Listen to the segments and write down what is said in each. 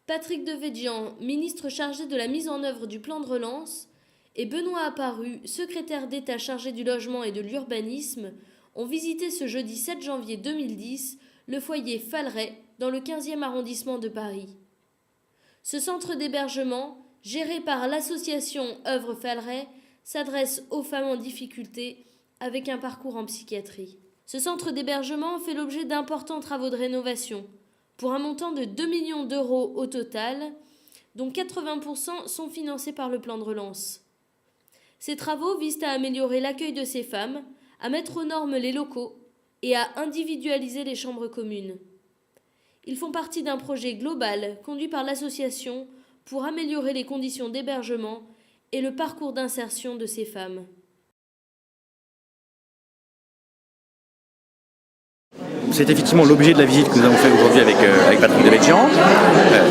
Patrick Devedjian, ministre chargé de la mise en œuvre du plan de relance, et Benoît Apparu, secrétaire d'État chargé du logement et de l'urbanisme, ont visité ce jeudi 7 janvier 2010 le foyer Falleret dans le 15e arrondissement de Paris. Ce centre d'hébergement, géré par l'association Œuvre Falleret, s'adresse aux femmes en difficulté avec un parcours en psychiatrie. Ce centre d'hébergement fait l'objet d'importants travaux de rénovation, pour un montant de 2 millions d'euros au total, dont 80% sont financés par le plan de relance. Ces travaux visent à améliorer l'accueil de ces femmes, à mettre aux normes les locaux et à individualiser les chambres communes. Ils font partie d'un projet global conduit par l'association pour améliorer les conditions d'hébergement et le parcours d'insertion de ces femmes. C'est effectivement l'objet de la visite que nous avons faite aujourd'hui avec Patrick Devedjian.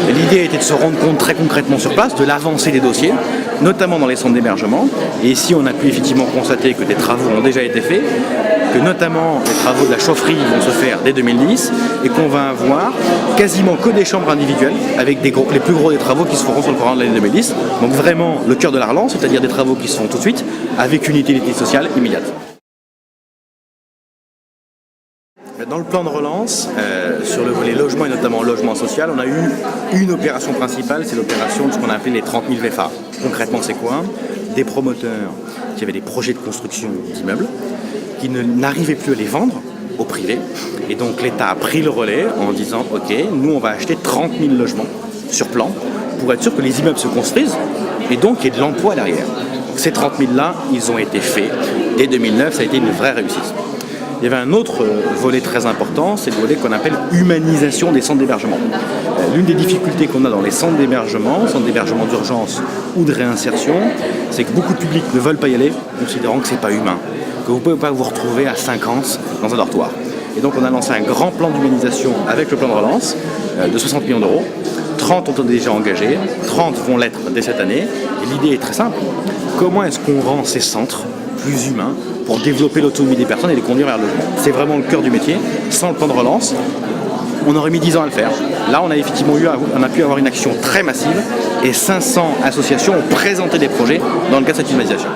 L'idée était de se rendre compte très concrètement sur place de l'avancée des dossiers, notamment dans les centres d'hébergement. Et ici, on a pu effectivement constater que des travaux ont déjà été faits, que notamment les travaux de la chaufferie vont se faire dès 2010 et qu'on va avoir quasiment que des chambres individuelles avec les plus gros des travaux qui se feront sur le courant de l'année 2010. Donc vraiment le cœur de la relance, c'est-à-dire des travaux qui se font tout de suite avec une utilité sociale immédiate. Dans le plan de relance, sur le volet logement et notamment logement social, on a eu une opération principale, c'est l'opération de ce qu'on a appelé les 30 000 VFA. Concrètement, c'est quoi? Des promoteurs qui avaient des projets de construction d'immeubles, qui n'arrivaient plus à les vendre au privé. Et donc l'État a pris le relais en disant « Ok, nous on va acheter 30 000 logements sur plan pour être sûr que les immeubles se construisent et donc qu'il y ait de l'emploi derrière. » Ces 30 000 là, ils ont été faits. Dès 2009, ça a été une vraie réussite. Il y avait un autre volet très important, c'est le volet qu'on appelle humanisation des centres d'hébergement. L'une des difficultés qu'on a dans les centres d'hébergement d'urgence ou de réinsertion, c'est que beaucoup de publics ne veulent pas y aller, considérant que c'est pas humain, que vous ne pouvez pas vous retrouver à 50 dans un dortoir. Et donc on a lancé un grand plan d'humanisation avec le plan de relance de 60 millions d'euros. 30 ont déjà engagé, 30 vont l'être dès cette année. Et l'idée est très simple. Comment est-ce qu'on rend ces centres plus humains pour développer l'autonomie des personnes et les conduire vers le logement? C'est vraiment le cœur du métier. Sans le plan de relance, on aurait mis 10 ans à le faire. Là, on a effectivement pu avoir une action très massive et 500 associations ont présenté des projets dans le cadre de cette humanisation.